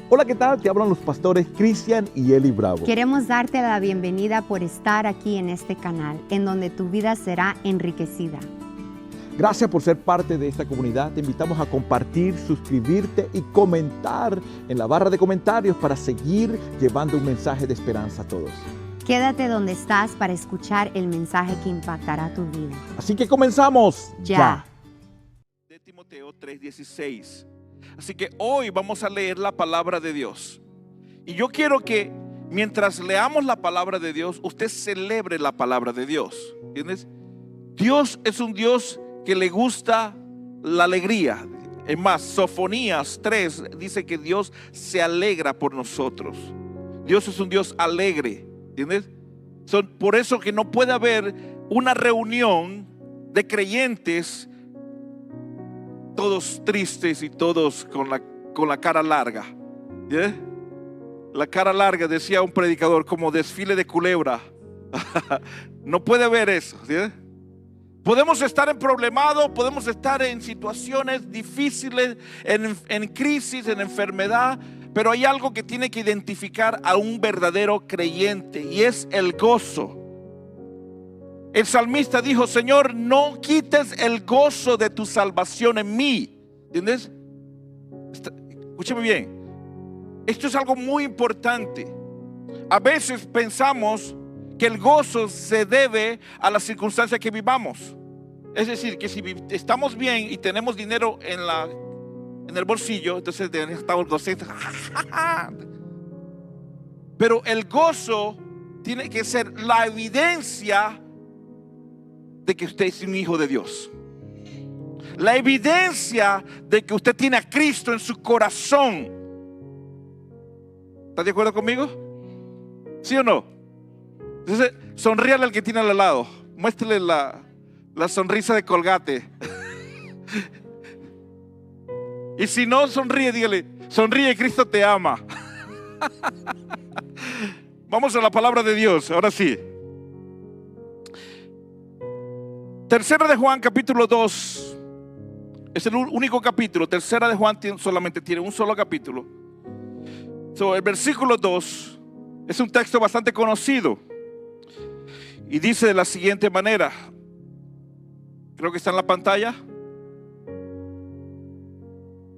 Hola, ¿qué tal? Te hablan los pastores Cristian y Eli Bravo. Queremos darte la bienvenida por estar aquí en este canal, en donde tu vida será enriquecida. Gracias por ser parte de esta comunidad. Te invitamos a compartir, suscribirte y comentar en la barra de comentarios para seguir llevando un mensaje de esperanza a todos. Quédate donde estás para escuchar el mensaje que impactará tu vida. Así que comenzamos Ya. De Timoteo 3:16. Así que hoy vamos a leer la palabra de Dios. Y yo quiero que mientras leamos la palabra de Dios, usted celebre la palabra de Dios. ¿Entiendes? Dios es un Dios que le gusta la alegría. Es más, Sofonías 3 dice que Dios se alegra por nosotros. Dios es un Dios alegre. ¿Entiendes? Por eso que no puede haber una reunión de creyentes todos tristes y todos con la cara larga. ¿Yeah? La cara larga, decía un predicador, como desfile de culebra. No puede haber eso. ¿Yeah? Podemos estar en problemados, podemos estar en situaciones difíciles, en crisis, en enfermedad, pero hay algo que tiene que identificar a un verdadero creyente y es el gozo. El salmista dijo: Señor, no quites el gozo de tu salvación en mí. ¿Entiendes? Escúcheme bien. Esto es algo muy importante. A veces pensamos que el gozo se debe a las circunstancias que vivamos. Es decir, que si estamos bien y tenemos dinero en el bolsillo, entonces estamos gozosos. Pero el gozo tiene que ser la evidencia de que usted es un hijo de Dios. La evidencia de que usted tiene a Cristo en su corazón. ¿Está de acuerdo conmigo? ¿Sí o no? Entonces, sonríale al que tiene al lado. Muéstrele la sonrisa de Colgate. Y si no sonríe, dígale: sonríe, Cristo te ama. Vamos a la palabra de Dios, ahora sí. Tercera de Juan capítulo 2. Es el único capítulo. Tercera de Juan solamente tiene un solo capítulo. El versículo 2 es un texto bastante conocido. Y dice de la siguiente manera. Creo que está en la pantalla.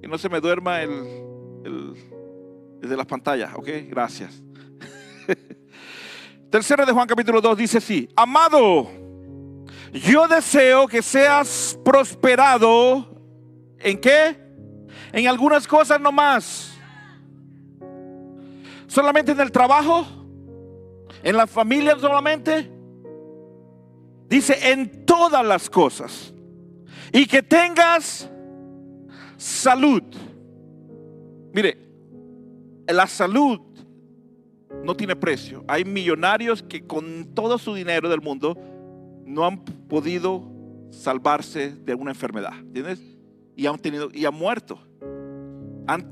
Que no se me duerma el de las pantallas. Ok, gracias. Tercera de Juan capítulo 2 dice así: amado, yo deseo que seas prosperado. ¿En qué? En algunas cosas nomás. ¿Solamente en el trabajo? ¿En la familia solamente? Dice: en todas las cosas. Y que tengas salud. Mire, la salud no tiene precio. Hay millonarios que con todo su dinero del mundo no han podido salvarse de alguna enfermedad, ¿entiendes? Y han muerto. Han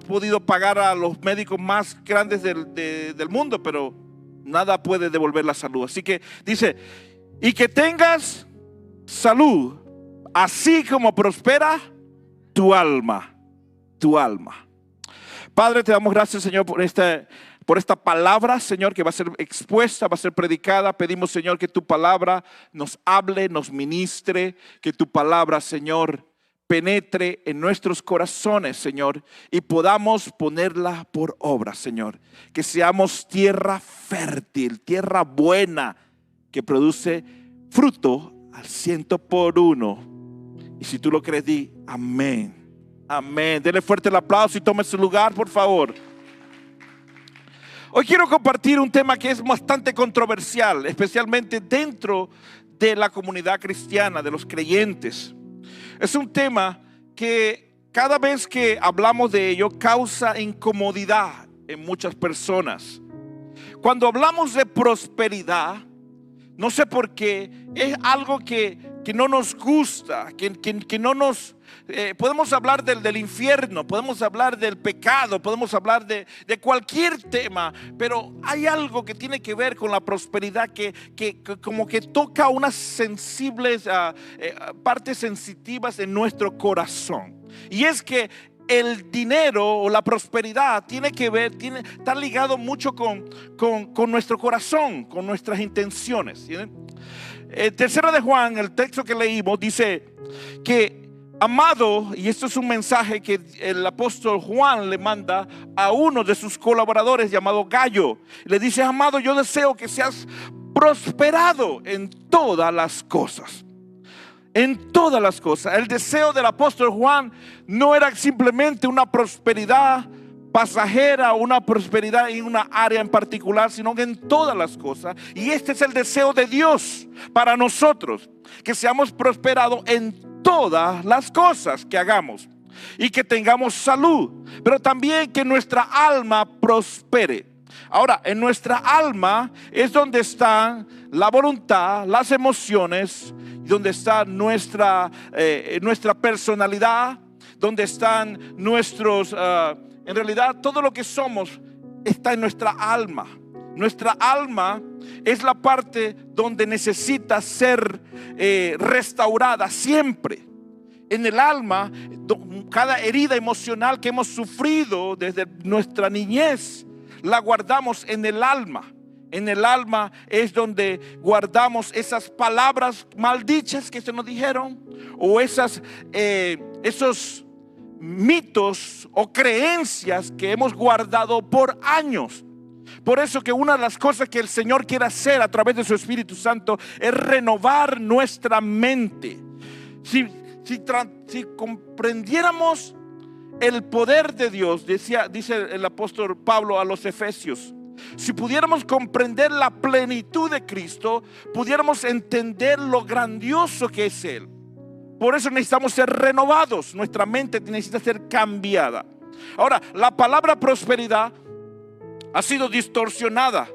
podido pagar a los médicos más grandes del mundo, pero nada puede devolver la salud. Así que dice: y que tengas salud, así como prospera tu alma. Tu alma. Padre, te damos gracias, Señor, por esta palabra, Señor, que va a ser expuesta, va a ser predicada. Pedimos, Señor, que tu palabra nos hable, nos ministre, que tu palabra, Señor, penetre en nuestros corazones, Señor, y podamos ponerla por obra, Señor. Que seamos tierra fértil, tierra buena, que produce fruto al 100%. Y si tú lo crees, di amén. Amén. Denle fuerte el aplauso y tome su lugar, por favor. Hoy quiero compartir un tema que es bastante controversial, especialmente dentro de la comunidad cristiana, de los creyentes. Es un tema que cada vez que hablamos de ello causa incomodidad en muchas personas. Cuando hablamos de prosperidad, no sé por qué, es algo que no nos gusta, que no nos... podemos hablar del infierno, podemos hablar del pecado, podemos hablar de cualquier tema, pero hay algo que tiene que ver con la prosperidad que como que toca unas sensibles partes sensitivas en nuestro corazón. Y es que el dinero o la prosperidad tiene que ver, está ligado mucho con nuestro corazón, con nuestras intenciones. Tercera de Juan, el texto que leímos, dice que amado, y esto es un mensaje que el apóstol Juan le manda a uno de sus colaboradores llamado Gallo. Le dice: amado, yo deseo que seas prosperado en todas las cosas. En todas las cosas. El deseo del apóstol Juan no era simplemente una prosperidad pasajera o una prosperidad en una área en particular, sino que en todas las cosas. Y este es el deseo de Dios para nosotros, que seamos prosperados en todas las cosas que hagamos y que tengamos salud, pero también que nuestra alma prospere. Ahora, en nuestra alma es donde está la voluntad, las emociones, donde está nuestra personalidad, donde están nuestros, en realidad todo lo que somos está en nuestra alma. Nuestra alma es la parte donde necesita ser restaurada siempre. En el alma, cada herida emocional que hemos sufrido desde nuestra niñez, la guardamos en el alma. En el alma es donde guardamos esas palabras maldichas que se nos dijeron, o esos mitos o creencias que hemos guardado por años. Por eso que una de las cosas que el Señor quiere hacer a través de su Espíritu Santo es renovar nuestra mente. Si comprendiéramos el poder de Dios, dice el apóstol Pablo a los Efesios, si pudiéramos comprender la plenitud de Cristo, pudiéramos entender lo grandioso que es Él. Por eso necesitamos ser renovados. Nuestra mente necesita ser cambiada. Ahora, la palabra prosperidad ha sido distorsionada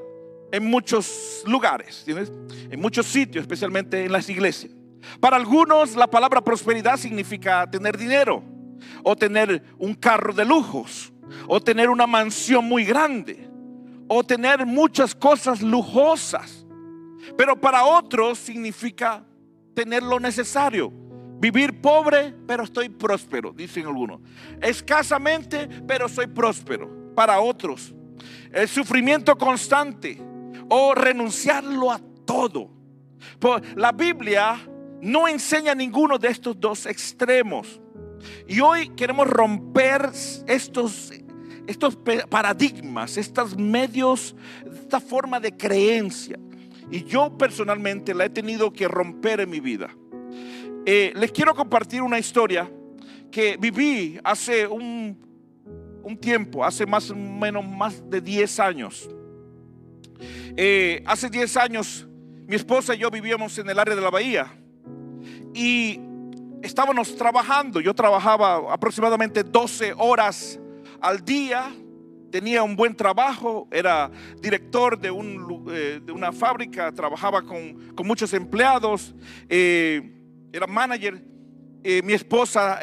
en muchos lugares, ¿entiendes? En muchos sitios, especialmente en las iglesias. Para algunos, la palabra prosperidad significa tener dinero, o tener un carro de lujos, o tener una mansión muy grande, o tener muchas cosas lujosas. Pero para otros significa tener lo necesario. Vivir pobre, pero estoy próspero, dicen algunos. Escasamente, pero soy próspero. Para otros, el sufrimiento constante o renunciarlo a todo. La Biblia no enseña ninguno de estos dos extremos. Y hoy queremos romper estos paradigmas, estos medios, esta forma de creencia. Y yo personalmente la he tenido que romper en mi vida. Les quiero compartir una historia que viví hace un tiempo, hace más o menos más de 10 años. Hace 10 años mi esposa y yo vivíamos en el área de la bahía y estábamos trabajando. Yo trabajaba aproximadamente 12 horas al día. Tenía un buen trabajo, era director de una fábrica, trabajaba con muchos empleados, era manager. Mi esposa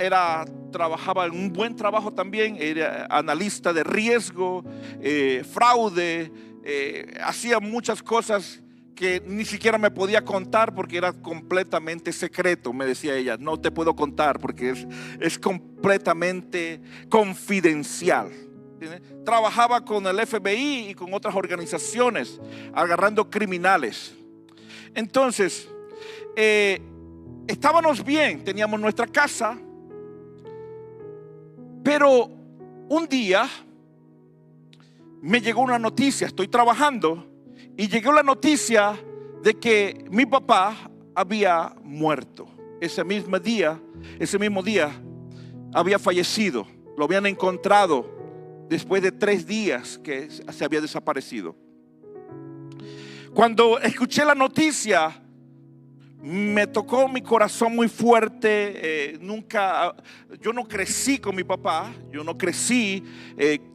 trabajaba en un buen trabajo también, era analista de riesgo, fraude, hacía muchas cosas que ni siquiera me podía contar porque era completamente secreto. Me decía ella: no te puedo contar porque es completamente confidencial. Trabajaba con el FBI y con otras organizaciones agarrando criminales. Entonces estábamos bien, teníamos nuestra casa, pero un día me llegó una noticia. Estoy trabajando y llegó la noticia de que mi papá había muerto. Ese mismo día había fallecido. Lo habían encontrado después de 3 días que se había desaparecido. Cuando escuché la noticia, me tocó mi corazón muy fuerte. Yo no crecí con mi papá, yo no crecí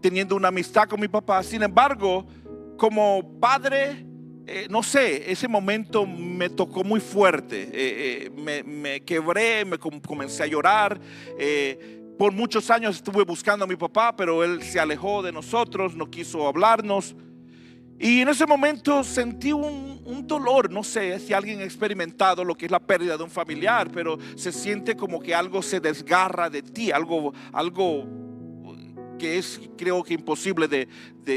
teniendo una amistad con mi papá. Sin embargo, como padre, no sé, ese momento me tocó muy fuerte. Me quebré, comencé a llorar. Por muchos años estuve buscando a mi papá, pero él se alejó de nosotros, no quiso hablarnos. Y en ese momento sentí un dolor. No sé si alguien ha experimentado lo que es la pérdida de un familiar, pero se siente como que algo se desgarra de ti, algo que es, creo que imposible de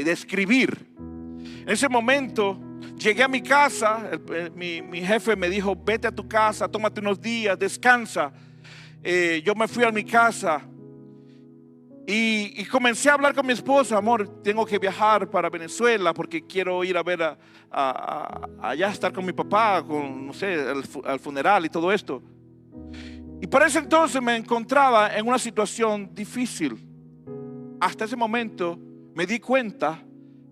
describir. En ese momento llegué a mi casa, mi jefe me dijo, vete a tu casa, tómate unos días, descansa. Yo me fui a mi casa y comencé a hablar con mi esposa. Amor, tengo que viajar para Venezuela porque quiero ir a ver allá, estar con mi papá, con, no sé, al funeral y todo esto. Y por ese entonces me encontraba en una situación difícil. Hasta ese momento me di cuenta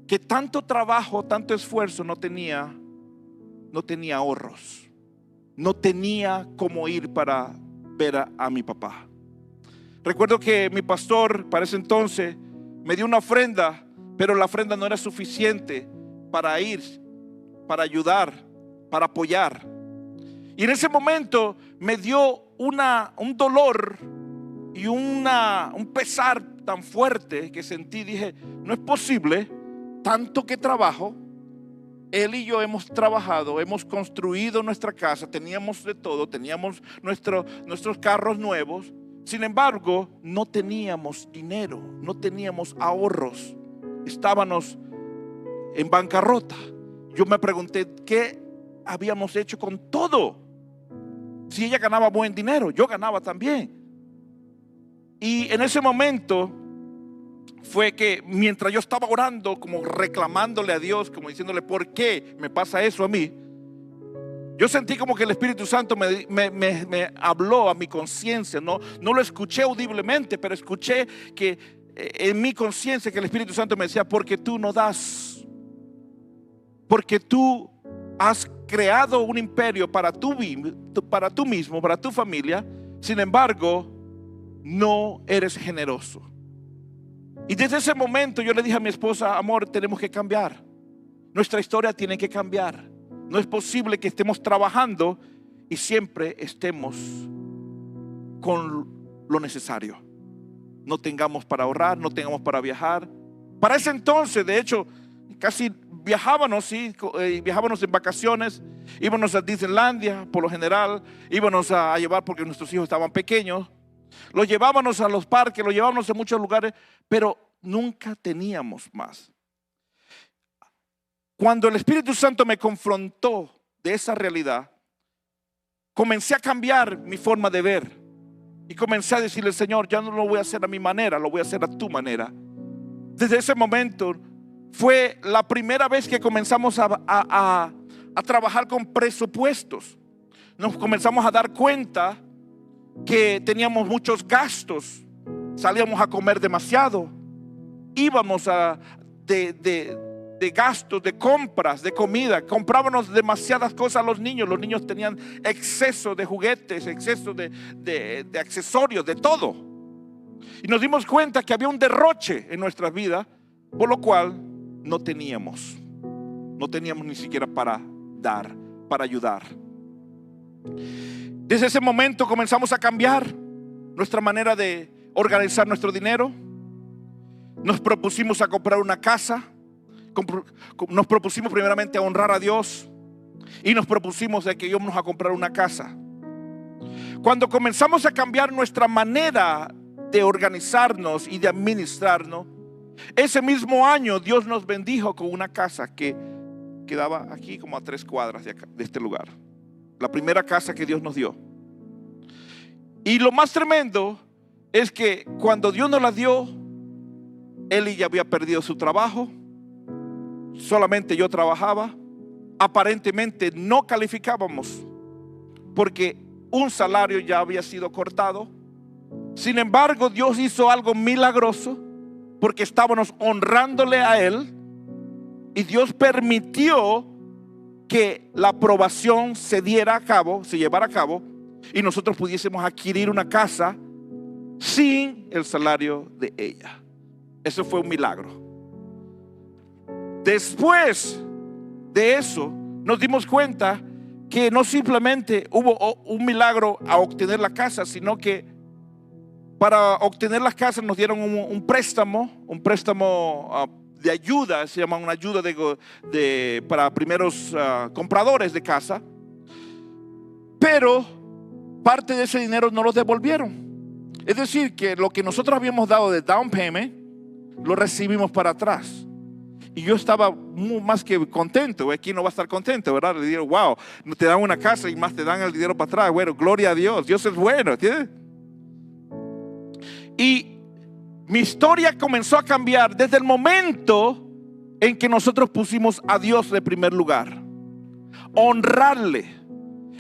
que tanto trabajo, tanto esfuerzo no tenía ahorros. No tenía cómo ir para ver a mi papá. Recuerdo que mi pastor para ese entonces me dio una ofrenda, pero la ofrenda no era suficiente para ir, para ayudar, para apoyar. Y en ese momento me dio un dolor y un pesar tan fuerte que sentí. Dije, no es posible, tanto que trabajo. Él y yo hemos trabajado, hemos construido nuestra casa, teníamos de todo, teníamos nuestros carros nuevos. Sin embargo, no teníamos dinero, no teníamos ahorros, estábamos en bancarrota. Yo me pregunté, ¿qué habíamos hecho con todo? Si ella ganaba buen dinero, yo ganaba también. Y en ese momento fue que mientras yo estaba orando, como reclamándole a Dios, como diciéndole, ¿por qué me pasa eso a mí? Yo sentí como que el Espíritu Santo me habló a mi conciencia. No lo escuché audiblemente, pero escuché que en mi conciencia que el Espíritu Santo me decía, porque tú no das, porque tú has creado un imperio para tú mismo, para tu familia. Sin embargo, no eres generoso. Y desde ese momento yo le dije a mi esposa, amor, tenemos que cambiar. Nuestra historia tiene que cambiar. No es posible que estemos trabajando y siempre estemos con lo necesario. No tengamos para ahorrar, no tengamos para viajar. Para ese entonces, de hecho, casi viajábamos, ¿sí? Viajábamos en vacaciones, íbamos a Disneylandia, por lo general, íbamos a llevar porque nuestros hijos estaban pequeños. Los llevábamos a los parques, los llevábamos a muchos lugares, pero nunca teníamos más. Cuando el Espíritu Santo me confrontó de esa realidad, comencé a cambiar mi forma de ver y comencé a decirle, Señor, ya no lo voy a hacer a mi manera, lo voy a hacer a tu manera. Desde ese momento fue la primera vez que comenzamos a trabajar con presupuestos. Nos comenzamos a dar cuenta que teníamos muchos gastos, salíamos a comer demasiado, íbamos de gastos, de compras, de comida, comprábamos demasiadas cosas a los niños tenían exceso de juguetes, exceso de accesorios, de todo. Y nos dimos cuenta que había un derroche en nuestras vidas, por lo cual no teníamos ni siquiera para dar, para ayudar. Desde ese momento comenzamos a cambiar nuestra manera de organizar nuestro dinero. Nos propusimos a comprar una casa. Nos propusimos primeramente a honrar a Dios y nos propusimos de que íbamos a comprar una casa. Cuando comenzamos a cambiar nuestra manera de organizarnos y de administrarnos, ese mismo año Dios nos bendijo con una casa que quedaba aquí como a 3 cuadras de este lugar. La primera casa que Dios nos dio. Y lo más tremendo es que cuando Dios nos la dio, Eli ya había perdido su trabajo. Solamente yo trabajaba. Aparentemente no calificábamos porque un salario ya había sido cortado. Sin embargo, Dios hizo algo milagroso porque estábamos honrándole a Él y Dios permitió que la aprobación se llevara a cabo y nosotros pudiésemos adquirir una casa sin el salario de ella. Eso fue un milagro. Después de eso nos dimos cuenta que no simplemente hubo un milagro a obtener la casa, sino que para obtener las casas nos dieron un préstamo de ayuda, se llama una ayuda para primeros compradores de casa. Pero parte de ese dinero no lo devolvieron. Es decir, que lo que nosotros habíamos dado de down payment lo recibimos para atrás. Y yo estaba más que contento. ¿Quién no va a estar contento, verdad? Le digo, wow, te dan una casa y más te dan el dinero para atrás. Bueno, gloria a Dios, Dios es bueno, ¿entiendes? Y mi historia comenzó a cambiar desde el momento en que nosotros pusimos a Dios de primer lugar. Honrarle.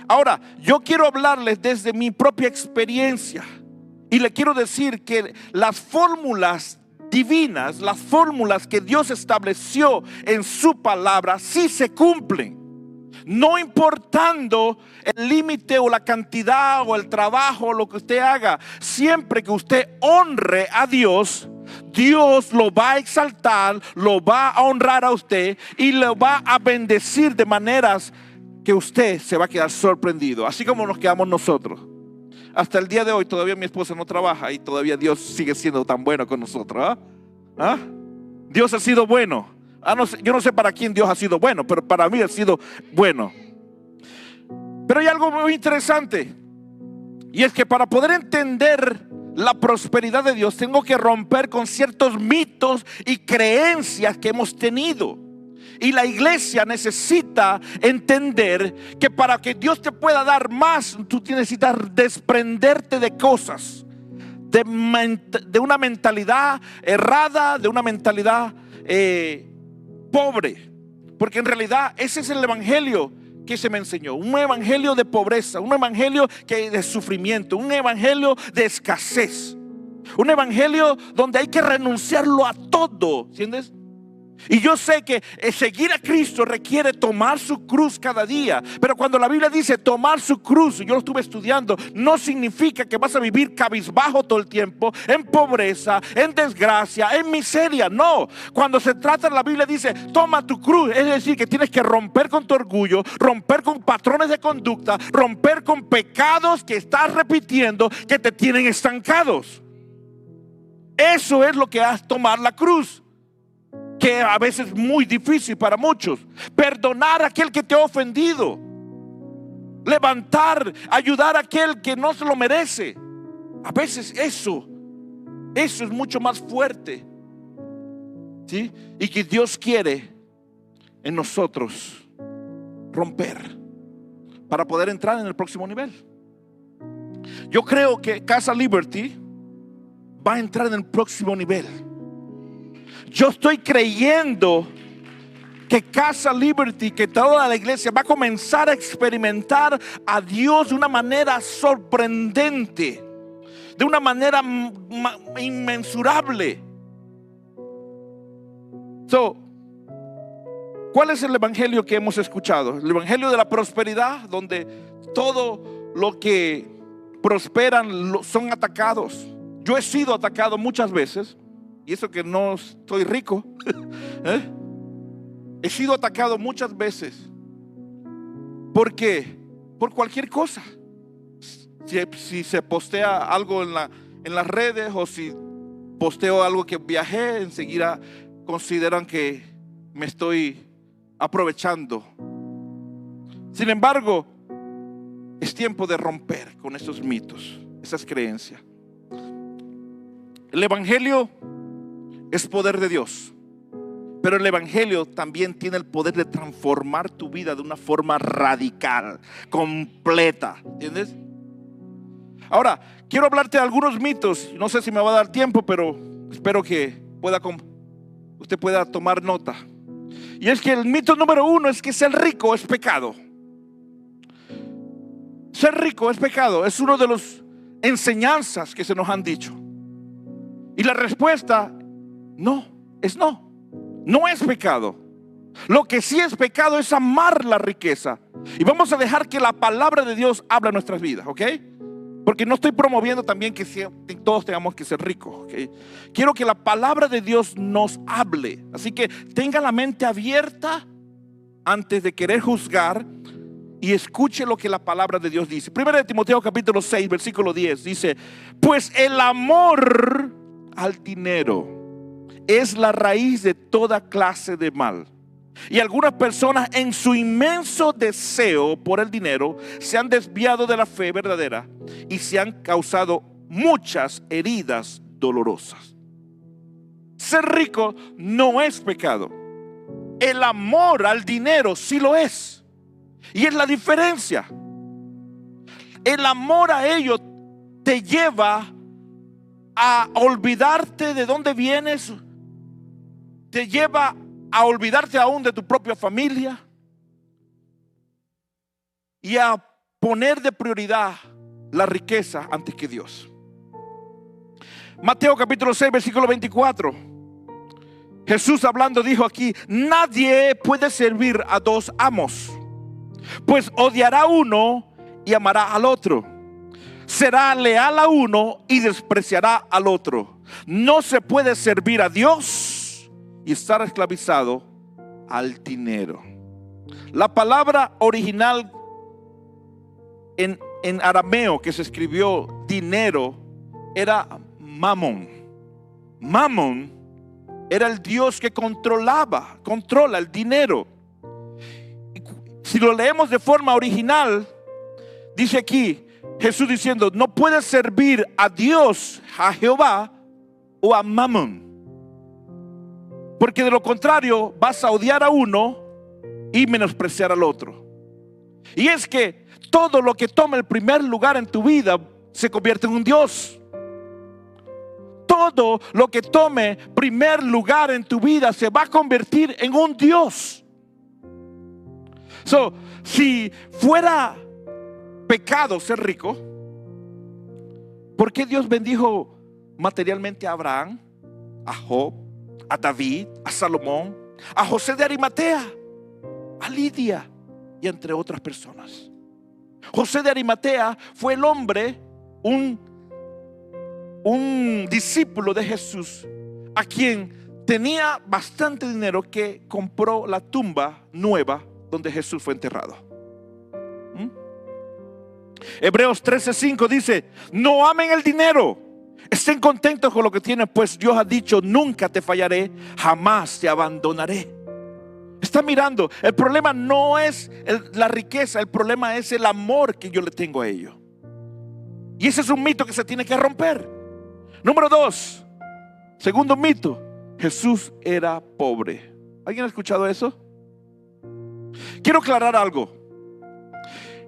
Ahora, yo quiero hablarles desde mi propia experiencia. Y le quiero decir que las fórmulas divinas, las fórmulas que Dios estableció en su palabra, sí se cumplen. No importando el límite o la cantidad o el trabajo o lo que usted haga, siempre que usted honre a Dios, Dios lo va a exaltar, lo va a honrar a usted y lo va a bendecir de maneras que usted se va a quedar sorprendido, así como nos quedamos nosotros. Hasta el día de hoy todavía mi esposa no trabaja y todavía Dios sigue siendo tan bueno con nosotros. Dios ha sido bueno. No sé, yo no sé para quién Dios ha sido bueno, pero para mí ha sido bueno. Pero hay algo muy interesante, y es que para poder entender la prosperidad de Dios tengo que romper con ciertos mitos y creencias que hemos tenido. Y la iglesia necesita entender que para que Dios te pueda dar más, tú necesitas desprenderte de cosas, de una mentalidad errada, de una mentalidad pobre. Porque en realidad ese es el evangelio que se me enseñó. Un evangelio de pobreza, un evangelio de sufrimiento, un evangelio de escasez, un evangelio donde hay que renunciarlo a todo, ¿entiendes? Y yo sé que seguir a Cristo requiere tomar su cruz cada día. Pero cuando la Biblia dice tomar su cruz, yo lo estuve estudiando, no significa que vas a vivir cabizbajo todo el tiempo, en pobreza, en desgracia, en miseria. No, cuando se trata, la Biblia dice toma tu cruz, es decir, que tienes que romper con tu orgullo, romper con patrones de conducta, romper con pecados que estás repitiendo, que te tienen estancados. Eso es lo que es tomar la cruz, que a veces es muy difícil para muchos. Perdonar a aquel que te ha ofendido, levantar, ayudar a aquel que no se lo merece. A veces eso es mucho más fuerte, ¿sí? Y que Dios quiere en nosotros romper para poder entrar en el próximo nivel. Yo creo que Casa Liberty va a entrar en el próximo nivel. Yo estoy creyendo que Casa Liberty, que toda la iglesia va a comenzar a experimentar a Dios de una manera sorprendente, de una manera inmensurable. ¿Cuál es el evangelio que hemos escuchado? El evangelio de la prosperidad, donde todo lo que prosperan son atacados. Yo he sido atacado muchas veces. Y eso que no estoy rico. He sido atacado muchas veces. ¿Por qué? Por cualquier cosa. Si se postea algo en las redes, o si posteo algo que viajé, enseguida consideran que me estoy aprovechando. Sin embargo, es tiempo de romper con esos mitos, esas creencias. El evangelio es poder de Dios, pero el evangelio también tiene el poder de transformar tu vida de una forma radical, completa, ¿entiendes? Ahora, quiero hablarte de algunos mitos. No sé si me va a dar tiempo, pero espero que usted pueda tomar nota. Y es que el mito número 1 es que ser rico es pecado. Ser rico es pecado. Es uno de las enseñanzas que se nos han dicho. Y la respuesta no es pecado. Lo que sí es pecado es amar la riqueza. Y vamos a dejar que la palabra de Dios hable en nuestras vidas, ¿ok? Porque no estoy promoviendo también que todos tengamos que ser ricos, ¿ok? Quiero que la palabra de Dios nos hable. Así que tenga la mente abierta antes de querer juzgar, y escuche lo que la palabra de Dios dice. 1 Timoteo capítulo 6 versículo 10 dice: pues el amor al dinero es la raíz de toda clase de mal. Y algunas personas, en su inmenso deseo por el dinero, se han desviado de la fe verdadera y se han causado muchas heridas dolorosas. ser rico no es pecado. El amor al dinero sí lo es. Y es la diferencia. El amor a ello te lleva a olvidarte de dónde vienes. Te lleva a olvidarte aún de tu propia familia. Y a poner de prioridad la riqueza antes que Dios. Mateo capítulo 6 versículo 24. Jesús hablando dijo aquí: nadie puede servir a dos amos, pues odiará a uno y amará al otro. Será leal a uno y despreciará al otro. No se puede servir a Dios y estar esclavizado al dinero. La palabra original en arameo que se escribió dinero era Mamón. Mamón era el Dios que controla el dinero. Si lo leemos de forma original, dice aquí Jesús diciendo: no puedes servir a Dios, a Jehová o a Mamón, porque de lo contrario vas a odiar a uno y menospreciar al otro. Y es que todo lo que toma el primer lugar en tu vida se convierte en un Dios. Todo lo que tome primer lugar en tu vida se va a convertir en un Dios. Si fuera pecado ser rico, ¿por qué Dios bendijo materialmente a Abraham, a Job, a David, a Salomón, a José de Arimatea, a Lidia y entre otras personas? José de Arimatea fue el hombre, un discípulo de Jesús, a quien tenía bastante dinero, que compró la tumba nueva donde Jesús fue enterrado. Hebreos 13:5 dice: no amen el dinero, estén contentos con lo que tienen, pues Dios ha dicho: nunca te fallaré, jamás te abandonaré. Está mirando, el problema no es la riqueza, el problema es el amor que yo le tengo a ello. Y ese es un mito que se tiene que romper. Número 2, segundo mito: Jesús era pobre. ¿Alguien ha escuchado eso? Quiero aclarar algo.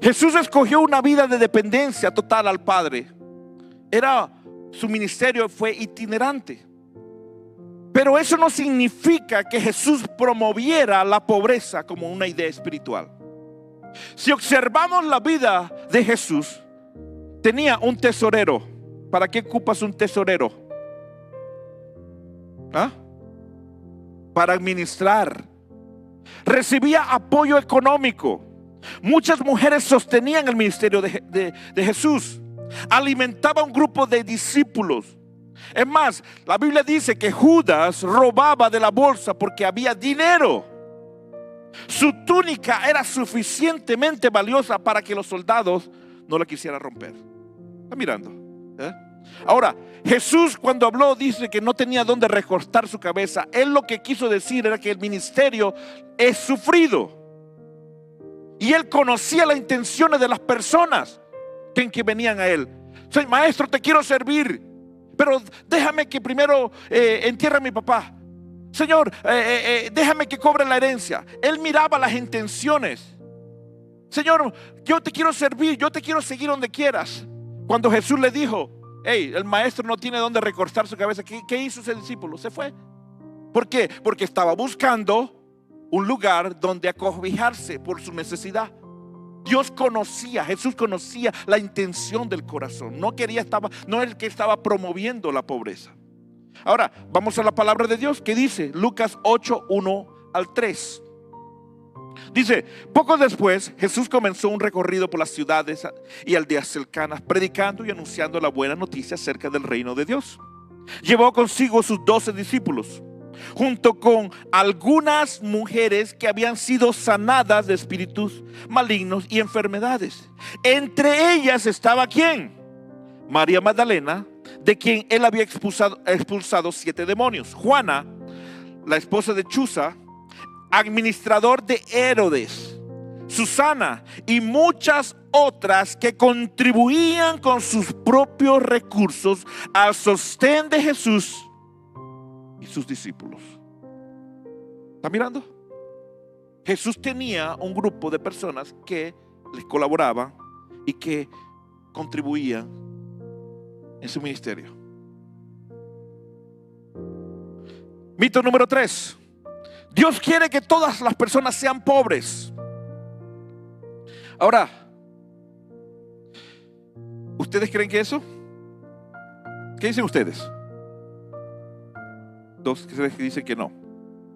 Jesús escogió una vida de dependencia total al Padre. Su ministerio fue itinerante. Pero eso no significa que Jesús promoviera la pobreza como una idea espiritual. Si observamos la vida de Jesús, tenía un tesorero. ¿Para qué ocupas un tesorero? Para administrar. Recibía apoyo económico. Muchas mujeres sostenían el ministerio de Jesús. Alimentaba un grupo de discípulos. Es más, la Biblia dice que Judas robaba de la bolsa porque había dinero. Su túnica era suficientemente valiosa para que los soldados no la quisieran romper. ¿Está mirando? Ahora, Jesús cuando habló dice que no tenía dónde recostar su cabeza. Él lo que quiso decir era que el ministerio es sufrido. Y él conocía las intenciones de las personas que venían a él. Soy maestro, te quiero servir, pero déjame que primero entierre a mi papá. Señor, déjame que cobre la herencia. Él miraba las intenciones. Señor, yo te quiero servir, yo te quiero seguir donde quieras. Cuando Jesús le dijo: hey, el maestro no tiene dónde recostar su cabeza, ¿qué hizo ese discípulo? Se fue. ¿Por qué? Porque estaba buscando un lugar donde acobijarse por su necesidad. Jesús conocía la intención del corazón. No es el que estaba promoviendo la pobreza. Ahora, vamos a la palabra de Dios que dice Lucas 8:1-3. Dice: poco después Jesús comenzó un recorrido por las ciudades y aldeas cercanas, predicando y anunciando la buena noticia acerca del reino de Dios. Llevó consigo sus 12 discípulos, junto con algunas mujeres que habían sido sanadas de espíritus malignos y enfermedades. Entre ellas estaba ¿quién? María Magdalena, de quien él había expulsado 7 demonios. Juana, la esposa de Chuza, administrador de Herodes. Susana y muchas otras que contribuían con sus propios recursos al sostén de Jesús y sus discípulos. ¿Está mirando? Jesús tenía un grupo de personas que les colaboraban y que contribuían en su ministerio. Mito número 3. Dios quiere que todas las personas sean pobres. Ahora, ¿ustedes creen que eso? ¿Qué dicen ustedes? Dos que dicen que no.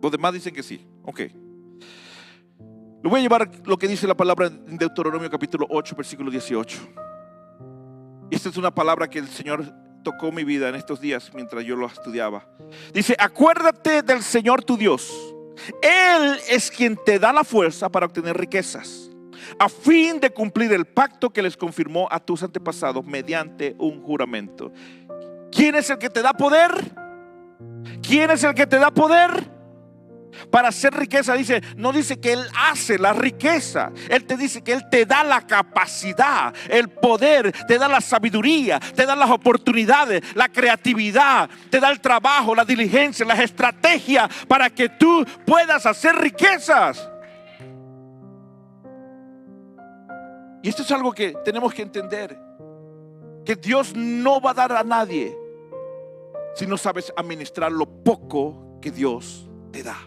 Los demás dicen que sí. Ok. Le voy a llevar lo que dice la palabra en Deuteronomio capítulo 8, versículo 18. Esta es una palabra que el Señor tocó mi vida en estos días mientras yo lo estudiaba. Dice: acuérdate del Señor tu Dios. Él es quien te da la fuerza para obtener riquezas, a fin de cumplir el pacto que les confirmó a tus antepasados mediante un juramento. ¿Quién es el que te da poder? ¿Quién es el que te da poder? Para hacer riqueza, dice, no dice que Él hace la riqueza. Él te dice que Él te da la capacidad, el poder, te da la sabiduría, te da las oportunidades, la creatividad, te da el trabajo, la diligencia, las estrategias para que tú puedas hacer riquezas. Y esto es algo que tenemos que entender, que Dios no va a dar a nadie si no sabes administrar lo poco que Dios te da.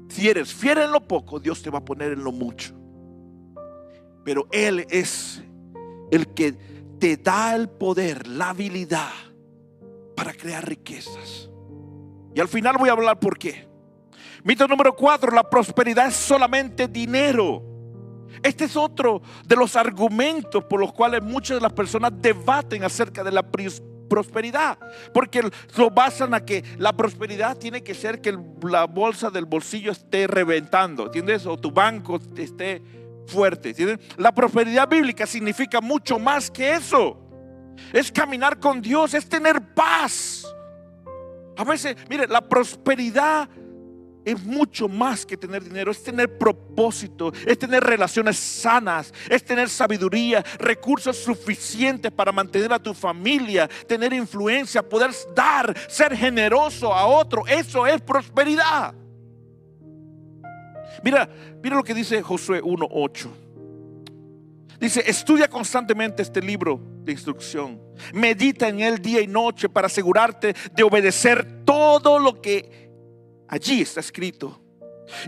Si eres fiel en lo poco, Dios te va a poner en lo mucho. Pero Él es el que te da el poder, la habilidad para crear riquezas. Y al final voy a hablar por qué. Mito número 4, la prosperidad es solamente dinero. Este es otro de los argumentos por los cuales muchas de las personas debaten acerca de la prosperidad, porque lo basan a que la prosperidad tiene que ser que la bolsa del bolsillo esté reventando, ¿entiendes? O tu banco esté fuerte, ¿entiendes? La prosperidad bíblica significa mucho más que eso. Es caminar con Dios, es tener paz. A veces, mire, la prosperidad es mucho más que tener dinero, es tener propósito, es tener relaciones sanas, es tener sabiduría, recursos suficientes para mantener a tu familia, tener influencia, poder dar, ser generoso a otro. Eso es prosperidad. Mira lo que dice Josué 1:8. Dice: estudia constantemente este libro de instrucción, medita en él día y noche para asegurarte de obedecer todo lo que allí está escrito,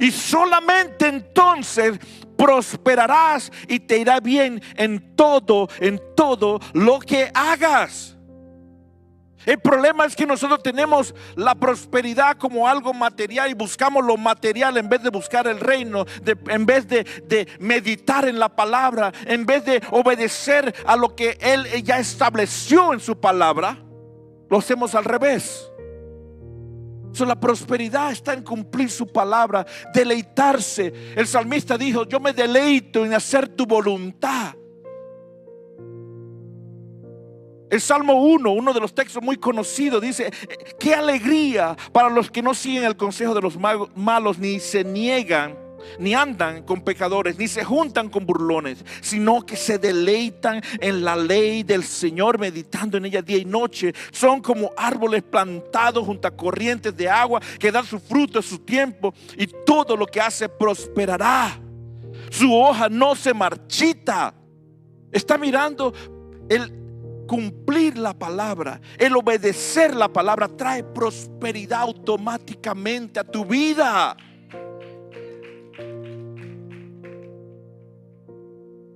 y solamente entonces prosperarás y te irá bien en todo lo que hagas. El problema es que nosotros tenemos la prosperidad como algo material y buscamos lo material en vez de buscar el reino, en vez de meditar en la palabra, en vez de obedecer a lo que Él ya estableció en su palabra. Lo hacemos al revés. La prosperidad está en cumplir su palabra, deleitarse. El salmista dijo: yo me deleito en hacer tu voluntad. El Salmo 1, uno de los textos muy conocidos, dice: qué alegría para los que no siguen el consejo de los malos, ni se niegan, ni andan con pecadores, ni se juntan con burlones, sino que se deleitan en la ley del Señor, meditando en ella día y noche. Son como árboles plantados junto a corrientes de agua, que dan su fruto a su tiempo, y todo lo que hace prosperará. Su hoja no se marchita. Está mirando. El cumplir la palabra, el obedecer la palabra, trae prosperidad automáticamente a tu vida.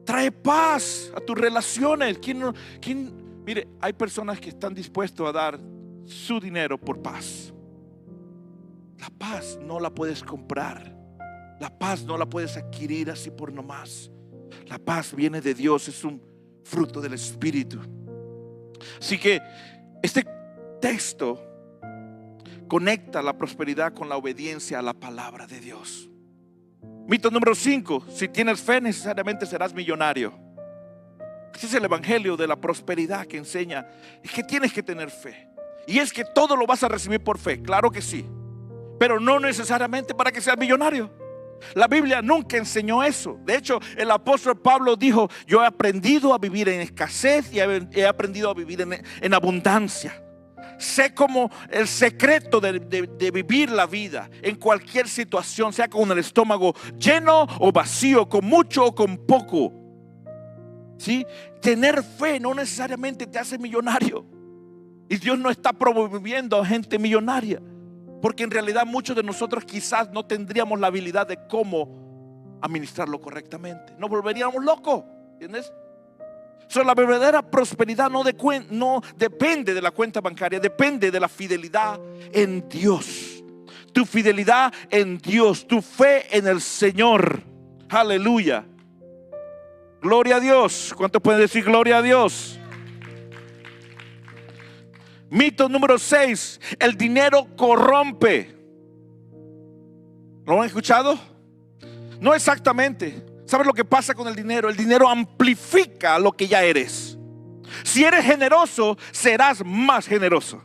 Trae paz a tus relaciones. Mire, hay personas que están dispuestos a dar su dinero por paz. La paz no la puedes comprar. La paz no la puedes adquirir así por nomás. La paz viene de Dios, es un fruto del Espíritu. Así que este texto conecta la prosperidad con la obediencia a la palabra de Dios. Mito número 5: si tienes fe, necesariamente serás millonario. Este es el evangelio de la prosperidad que enseña que tienes que tener fe. Y es que todo lo vas a recibir por fe, claro que sí, pero no necesariamente para que seas millonario. La Biblia nunca enseñó eso. De hecho, el apóstol Pablo dijo: yo he aprendido a vivir en escasez y he aprendido a vivir en abundancia. Sé como el secreto de vivir la vida en cualquier situación, sea con el estómago lleno o vacío, con mucho o con poco. ¿Sí? Tener fe no necesariamente te hace millonario. Y Dios no está promoviendo a gente millonaria, porque en realidad muchos de nosotros quizás no tendríamos la habilidad de cómo administrarlo correctamente. Nos volveríamos locos, ¿entiendes? La verdadera prosperidad no depende de la cuenta bancaria, depende de la fidelidad en Dios. Tu fidelidad en Dios, tu fe en el Señor. Aleluya. Gloria a Dios. ¿Cuántos pueden decir gloria a Dios? Mito número 6. El dinero corrompe. ¿Lo han escuchado? No exactamente. ¿Sabes lo que pasa con el dinero? El dinero amplifica lo que ya eres. Si eres generoso, serás más generoso.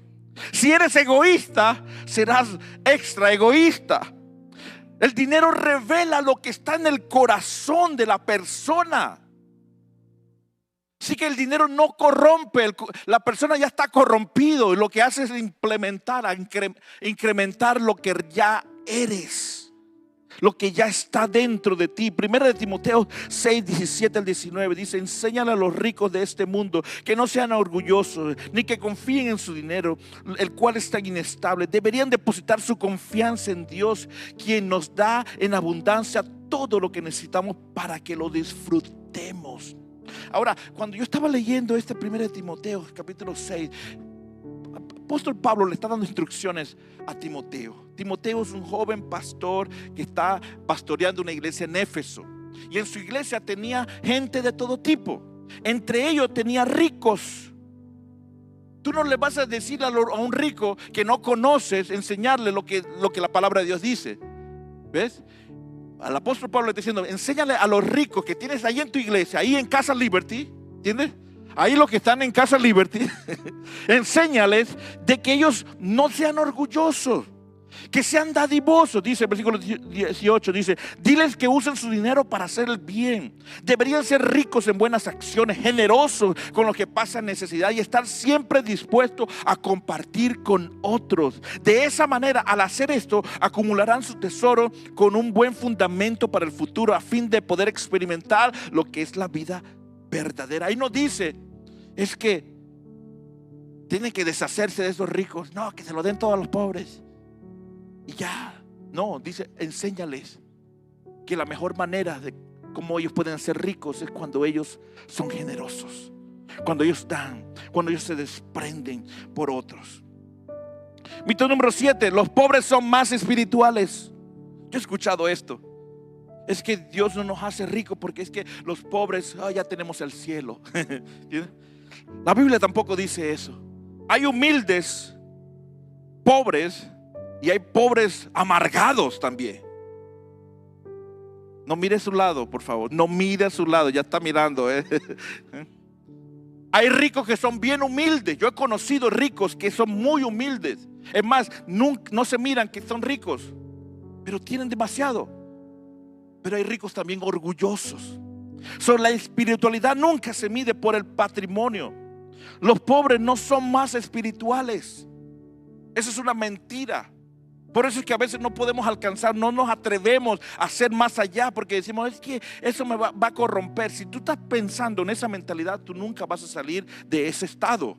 Si eres egoísta, serás extra egoísta. El dinero revela lo que está en el corazón de la persona. Así que el dinero no corrompe, la persona ya está corrompido y lo que hace es incrementar lo que ya eres, lo que ya está dentro de ti. Primera de Timoteo 6, 17 al 19 dice: enséñale a los ricos de este mundo que no sean orgullosos ni que confíen en su dinero, el cual es tan inestable. Deberían depositar su confianza en Dios, quien nos da en abundancia todo lo que necesitamos para que lo disfrutemos. Ahora, cuando yo estaba leyendo este 1 de Timoteo capítulo 6, apóstol Pablo le está dando instrucciones a Timoteo. Timoteo es un joven pastor que está pastoreando una iglesia en Éfeso, y en su iglesia tenía gente de todo tipo. Entre ellos tenía ricos. Tú no le vas a decir a un rico que no conoces, enseñarle lo que la palabra de Dios dice. ¿Ves? Al apóstol Pablo le está diciendo: enséñale a los ricos que tienes ahí en tu iglesia, ahí en Casa Liberty, ¿entiendes? Ahí los que están en Casa Liberty, enséñales de que ellos no sean orgullosos, que sean dadivosos. Dice el versículo 18, dice: diles que usen su dinero para hacer el bien. Deberían ser ricos en buenas acciones, generosos con los que pasan necesidad y estar siempre dispuestos a compartir con otros. De esa manera, al hacer esto, acumularán su tesoro con un buen fundamento para el futuro, a fin de poder experimentar lo que es la vida verdadera. Ahí no dice es que tienen que deshacerse de esos ricos, no, que se lo den todos a los pobres y ya. No, dice: enséñales que la mejor manera de cómo ellos pueden ser ricos es cuando ellos son generosos, cuando ellos dan, cuando ellos se desprenden por otros. Mito número 7: los pobres son más espirituales. Yo he escuchado esto: es que Dios no nos hace ricos porque es que los pobres, ya tenemos el cielo. La Biblia tampoco dice eso. Hay humildes pobres y hay pobres amargados también. No mire a su lado, por favor. No mire a su lado, ya está mirando. Hay ricos que son bien humildes. Yo he conocido ricos que son muy humildes. Es más, no se miran que son ricos, pero tienen demasiado. Pero hay ricos también orgullosos. La espiritualidad nunca se mide por el patrimonio. Los pobres no son más espirituales. Eso es una mentira. Por eso es que a veces no podemos alcanzar, no nos atrevemos a hacer más allá, porque decimos: es que eso me va a corromper. Si tú estás pensando en esa mentalidad, tú nunca vas a salir de ese estado.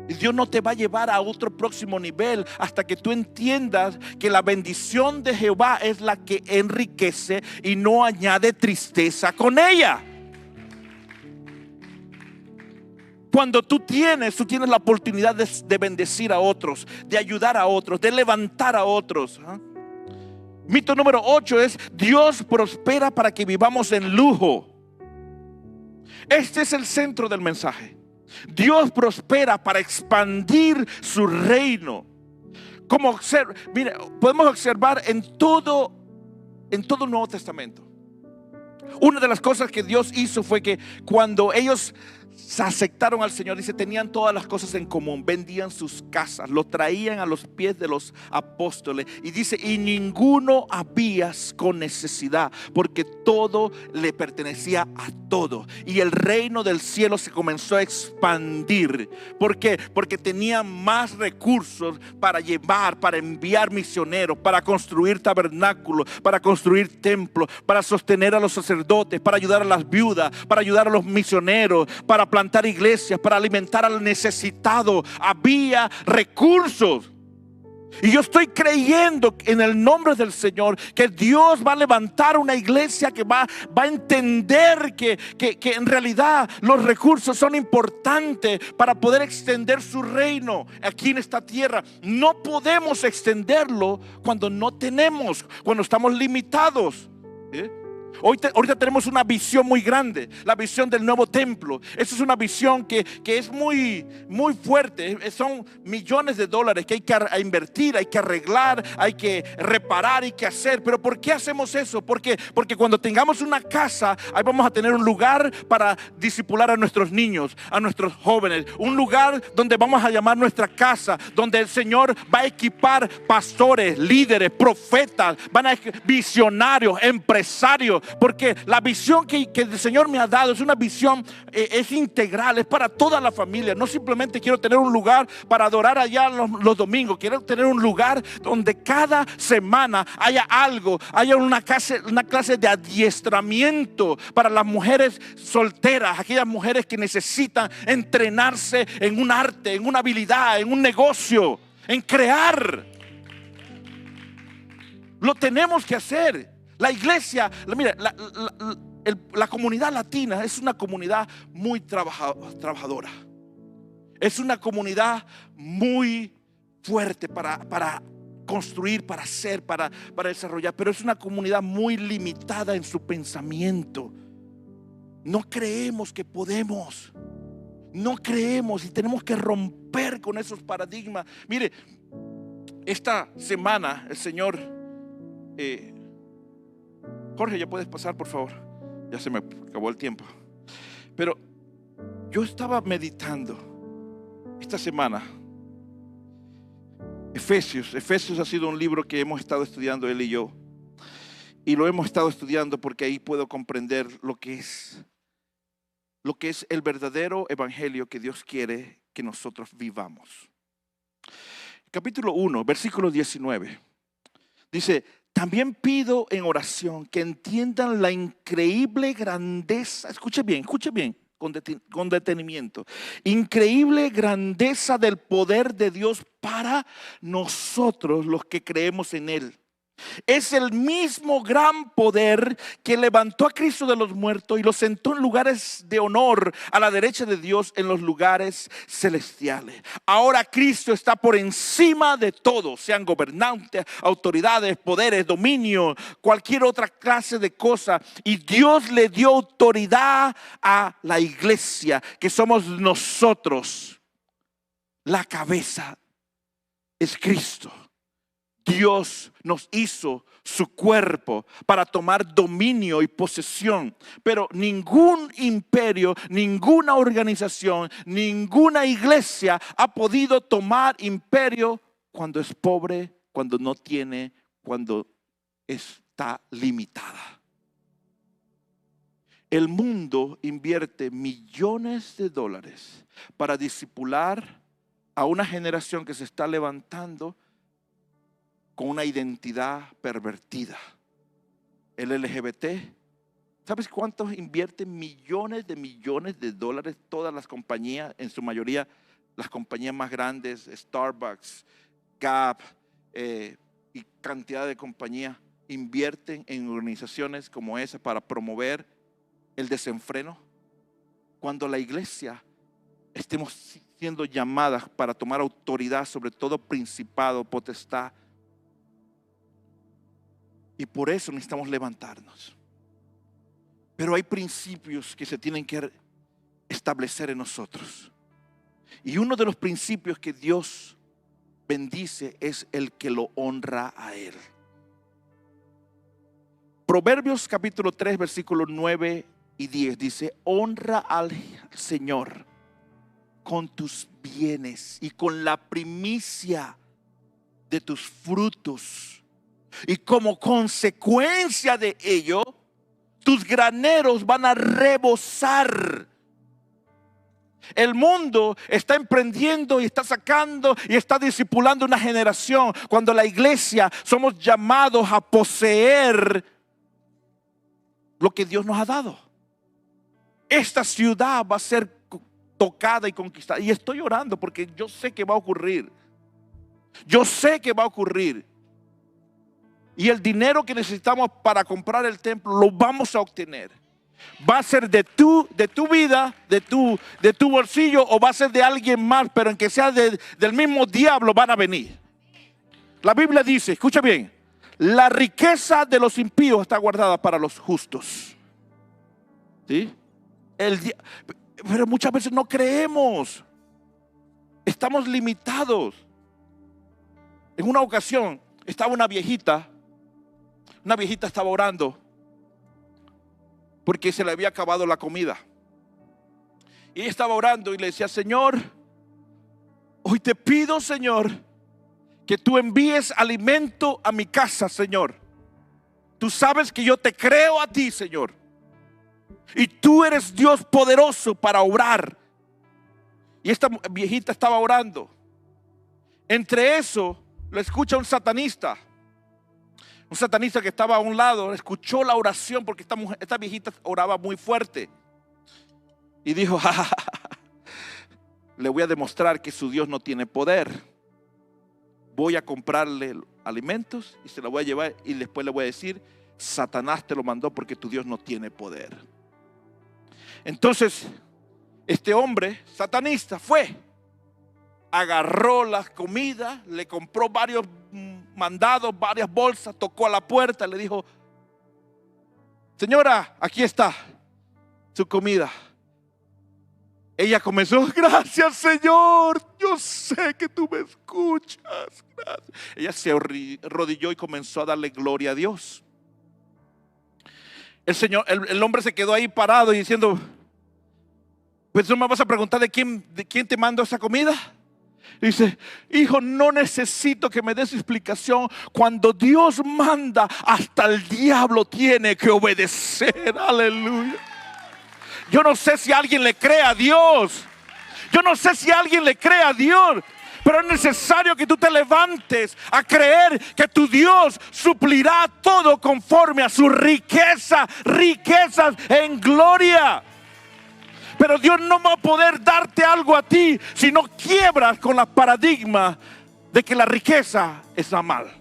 Y Dios no te va a llevar a otro próximo nivel hasta que tú entiendas que la bendición de Jehová es la que enriquece y no añade tristeza con ella. Cuando tú tienes la oportunidad de bendecir a otros, de ayudar a otros, de levantar a otros. Mito número 8 es: Dios prospera para que vivamos en lujo. Este es el centro del mensaje. Dios prospera para expandir su reino. Mire, podemos observar en todo el Nuevo Testamento. Una de las cosas que Dios hizo fue que cuando ellos se aceptaron al Señor, dice, tenían todas las cosas en común, vendían sus casas, lo traían a los pies de los apóstoles, y dice, y ninguno había con necesidad, porque todo le pertenecía a todos, y el reino del cielo se comenzó a expandir. ¿Por qué? Porque tenían más recursos para llevar, para enviar misioneros, para construir tabernáculos, para construir templos, para sostener a los sacerdotes, para ayudar a las viudas, para ayudar a los misioneros, para plantar iglesias, para alimentar al necesitado. Había recursos. Y yo estoy creyendo en el nombre del Señor que Dios va a levantar una iglesia que va a entender que en realidad los recursos son importantes para poder extender su reino aquí en esta tierra. No podemos extenderlo cuando no tenemos, cuando estamos limitados. Ahorita tenemos una visión muy grande, la visión del nuevo templo. Esa es una visión que es muy, muy fuerte. Son millones de dólares que hay que invertir, hay que arreglar, hay que reparar, hay que hacer. Pero ¿por qué hacemos eso? Porque cuando tengamos una casa, ahí vamos a tener un lugar para discipular a nuestros niños, a nuestros jóvenes. Un lugar donde vamos a llamar nuestra casa, donde el Señor va a equipar pastores, líderes, profetas, visionarios, empresarios. Porque la visión que el Señor me ha dado es una visión, es integral, es para toda la familia. No simplemente quiero tener un lugar para adorar allá los domingos. Quiero tener un lugar donde cada semana haya algo, haya una clase de adiestramiento para las mujeres solteras, aquellas mujeres que necesitan entrenarse en un arte, en una habilidad, en un negocio, en crear. Lo tenemos que hacer. La iglesia, mira, la comunidad latina es una comunidad muy trabajadora. Es una comunidad muy fuerte para construir, para hacer, para desarrollar. Pero es una comunidad muy limitada en su pensamiento. No creemos que podemos. No creemos, y tenemos que romper con esos paradigmas. Mire, esta semana el Señor... Jorge, ya puedes pasar, por favor. Ya se me acabó el tiempo. Pero yo estaba meditando esta semana Efesios ha sido un libro que hemos estado estudiando él y yo. Y lo hemos estado estudiando porque ahí puedo comprender lo que es el verdadero evangelio que Dios quiere que nosotros vivamos. Capítulo 1, versículo 19. Dice: también pido en oración que entiendan la increíble grandeza. Escuche bien, con detenimiento. Increíble grandeza del poder de Dios para nosotros los que creemos en Él. Es el mismo gran poder que levantó a Cristo de los muertos y lo sentó en lugares de honor a la derecha de Dios en los lugares celestiales. Ahora Cristo está por encima de todo, sean gobernantes, autoridades, poderes, dominio, cualquier otra clase de cosa. Y Dios le dio autoridad a la iglesia, que somos nosotros. La cabeza es Cristo. Dios nos hizo su cuerpo para tomar dominio y posesión. Pero ningún imperio, ninguna organización, ninguna iglesia ha podido tomar imperio cuando es pobre, cuando no tiene, cuando está limitada. El mundo invierte millones de dólares para discipular a una generación que se está levantando con una identidad pervertida. El LGBT, ¿sabes cuántos invierten millones de dólares? Todas las compañías, en su mayoría las compañías más grandes, Starbucks, Gap y cantidad de compañías, invierten en organizaciones como esa para promover el desenfreno. Cuando la iglesia estemos siendo llamadas para tomar autoridad sobre todo principado, potestad. Y por eso necesitamos levantarnos. Pero hay principios que se tienen que establecer en nosotros. Y uno de los principios que Dios bendice es el que lo honra a Él. Proverbios capítulo 3, versículos 9 y 10 dice: honra al Señor con tus bienes y con la primicia de tus frutos, y como consecuencia de ello tus graneros van a rebosar. El mundo está emprendiendo y está sacando y está discipulando una generación, cuando la iglesia somos llamados a poseer lo que Dios nos ha dado. Esta ciudad va a ser tocada y conquistada, y estoy orando porque yo sé que va a ocurrir. Yo sé que va a ocurrir. Y el dinero que necesitamos para comprar el templo lo vamos a obtener. Va a ser de tu vida, de tu bolsillo, o va a ser de alguien más, pero en que sea del mismo diablo van a venir. La Biblia dice, escucha bien: la riqueza de los impíos está guardada para los justos. ¿Sí? Pero muchas veces no creemos. Estamos limitados. En una ocasión estaba una viejita estaba orando porque se le había acabado la comida. Y ella estaba orando y le decía: Señor, hoy te pido, Señor, que tú envíes alimento a mi casa, Señor. Tú sabes que yo te creo a ti, Señor, y tú eres Dios poderoso para obrar. Y esta viejita estaba orando. Entre eso lo escucha un satanista. Un satanista que estaba a un lado escuchó la oración, porque esta viejita oraba muy fuerte. Y dijo: le voy a demostrar que su Dios no tiene poder. Voy a comprarle alimentos y se lo voy a llevar, y después le voy a decir: Satanás te lo mandó porque tu Dios no tiene poder. Entonces este hombre satanista fue, agarró la comida, le compró varios mandados, varias bolsas, tocó a la puerta, le dijo: señora, aquí está su comida. Ella comenzó: gracias, Señor, yo sé que tú me escuchas, gracias. Ella se arrodilló y comenzó a darle gloria a Dios. El hombre se quedó ahí parado y diciendo: pues no me vas a preguntar de quién te mando esa comida. Dice: hijo, no necesito que me des explicación. Cuando Dios manda, hasta el diablo tiene que obedecer. Aleluya. Yo no sé si alguien le cree a Dios. Yo no sé si alguien le cree a Dios. Pero es necesario que tú te levantes a creer que tu Dios suplirá todo conforme a su riquezas en gloria. Pero Dios no va a poder darte algo a ti si no quiebras con la paradigma de que la riqueza es mal,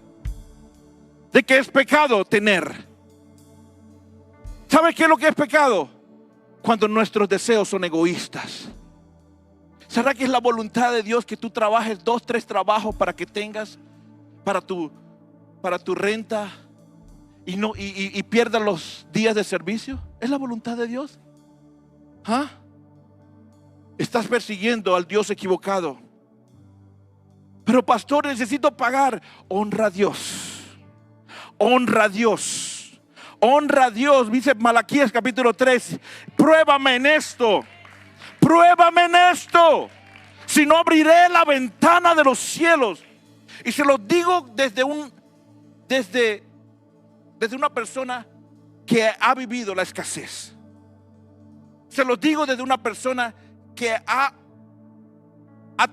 de que es pecado tener. ¿Sabe qué es lo que es pecado? Cuando nuestros deseos son egoístas. ¿Será que es la voluntad de Dios que tú trabajes 2, 3 trabajos para que tengas para tu renta y pierdas los días de servicio? ¿Es la voluntad de Dios? ¿Ah? Estás persiguiendo al Dios equivocado. Pero pastor, necesito pagar. Honra a Dios. Honra a Dios. Honra a Dios. Dice Malaquías capítulo 3. Pruébame en esto. Pruébame en esto. Si no, abriré la ventana de los cielos. Y se lo digo desde una persona que ha vivido la escasez. Se lo digo desde una persona que ha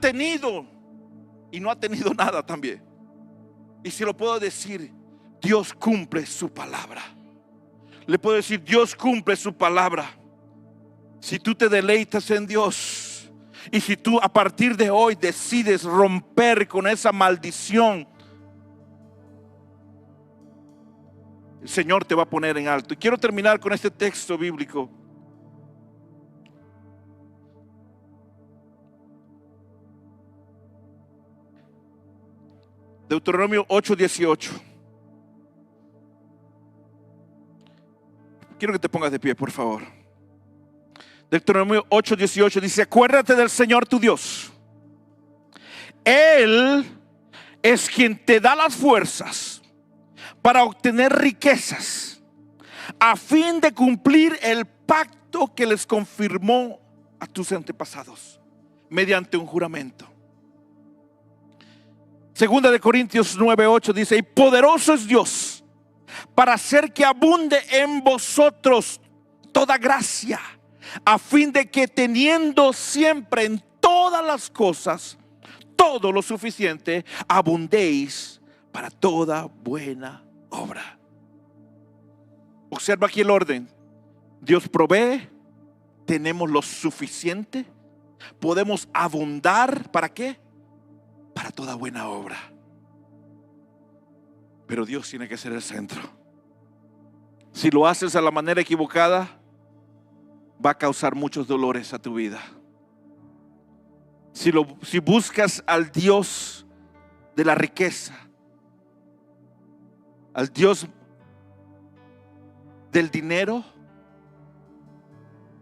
tenido y no ha tenido nada también. Y si lo puedo decir, Dios cumple su palabra. Le puedo decir: Dios cumple su palabra. Si tú te deleitas en Dios, y si tú a partir de hoy decides romper con esa maldición, el Señor te va a poner en alto. Y quiero terminar con este texto bíblico. Deuteronomio 8:18. Quiero que te pongas de pie, por favor. Deuteronomio 8:18 dice: acuérdate del Señor tu Dios. Él es quien te da las fuerzas para obtener riquezas, a fin de cumplir el pacto que les confirmó a tus antepasados mediante un juramento. Segunda de Corintios 9:8 dice: y poderoso es Dios para hacer que abunde en vosotros toda gracia, a fin de que teniendo siempre en todas las cosas todo lo suficiente, abundéis para toda buena obra. Observa aquí el orden. Dios provee, tenemos lo suficiente, podemos abundar. ¿Para qué? Para toda buena obra. Pero Dios tiene que ser el centro. Si lo haces a la manera equivocada, va a causar muchos dolores a tu vida. Si buscas al Dios de la riqueza, al Dios del dinero,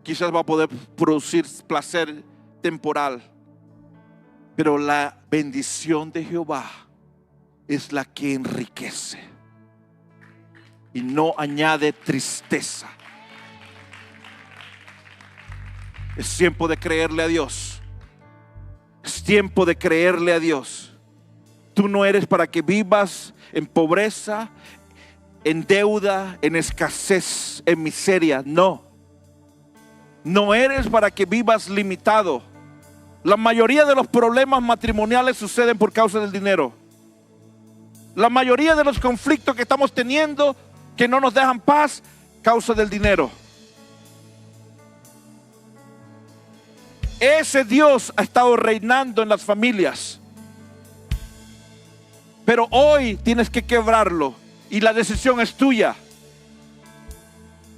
quizás va a poder producir placer temporal, pero la bendición de Jehová es la que enriquece y no añade tristeza. Es tiempo de creerle a Dios. Es tiempo de creerle a Dios. Tú no eres para que vivas en pobreza, en deuda, en escasez, en miseria. No. No eres para que vivas limitado. La mayoría de los problemas matrimoniales suceden por causa del dinero. La mayoría de los conflictos que estamos teniendo, que no nos dejan paz, causa del dinero. Ese Dios ha estado reinando en las familias, pero hoy tienes que quebrarlo y la decisión es tuya.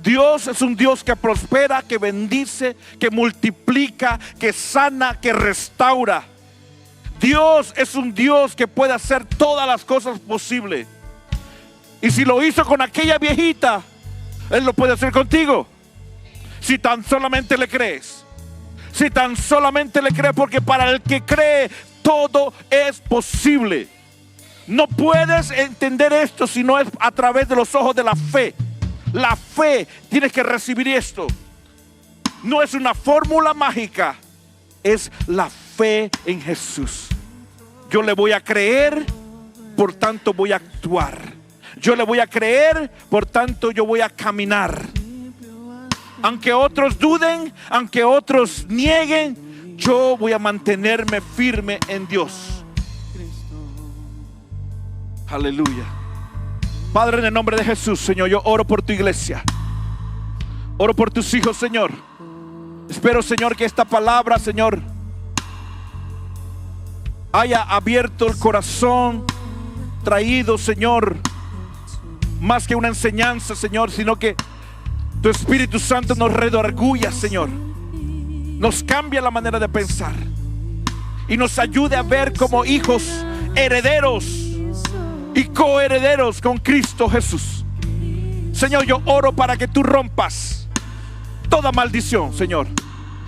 Dios es un Dios que prospera, que bendice, que multiplica, que sana, que restaura. Dios es un Dios que puede hacer todas las cosas posibles. Y si lo hizo con aquella viejita, Él lo puede hacer contigo. Si tan solamente le crees. Si tan solamente le crees, porque para el que cree todo es posible. No puedes entender esto si no es a través de los ojos de la fe. La fe, tienes que recibir esto. No es una fórmula mágica, es la fe en Jesús. Yo le voy a creer, por tanto voy a actuar. Yo le voy a creer, por tanto yo voy a caminar. Aunque otros duden, aunque otros nieguen, yo voy a mantenerme firme en Dios. Aleluya. Padre, en el nombre de Jesús, Señor, yo oro por tu iglesia. Oro por tus hijos, Señor. Espero, Señor, que esta palabra, Señor, haya abierto el corazón, traído, Señor, más que una enseñanza, Señor, sino que tu Espíritu Santo nos redarguya, Señor. Nos cambia la manera de pensar y nos ayude a ver como hijos herederos y coherederos con Cristo Jesús. Señor, yo oro para que tú rompas toda maldición, Señor.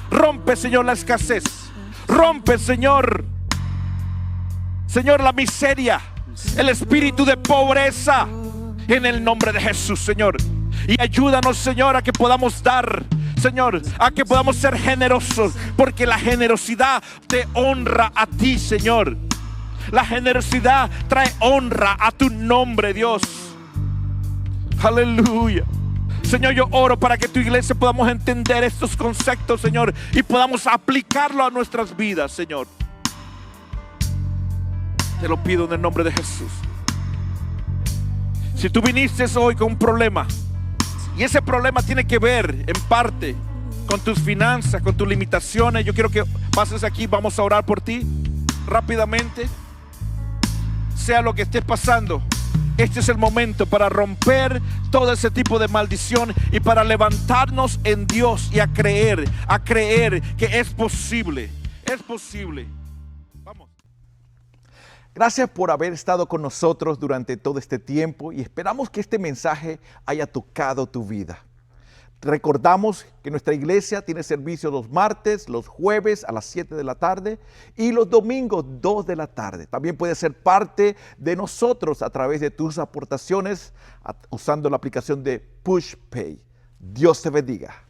Rompe, Señor, la escasez. Rompe, Señor, la miseria, el espíritu de pobreza, en el nombre de Jesús, Señor. Y ayúdanos, Señor, a que podamos dar, Señor, a que podamos ser generosos, porque la generosidad te honra a ti, Señor. La generosidad trae honra a tu nombre, Dios. Aleluya. Señor, yo oro para que tu iglesia podamos entender estos conceptos, Señor, y podamos aplicarlo a nuestras vidas, Señor. Te lo pido en el nombre de Jesús. Si tú viniste hoy con un problema, y ese problema tiene que ver en parte con tus finanzas, con tus limitaciones, yo quiero que pases aquí, vamos a orar por ti rápidamente. Sea lo que estés pasando, este es el momento para romper todo ese tipo de maldición y para levantarnos en Dios y a creer que es posible. Es posible. Vamos. Gracias por haber estado con nosotros durante todo este tiempo y esperamos que este mensaje haya tocado tu vida. Recordamos que nuestra iglesia tiene servicio los martes, los jueves a las 7 de la tarde y los domingos 2 de la tarde. También puedes ser parte de nosotros a través de tus aportaciones usando la aplicación de PushPay. Dios te bendiga.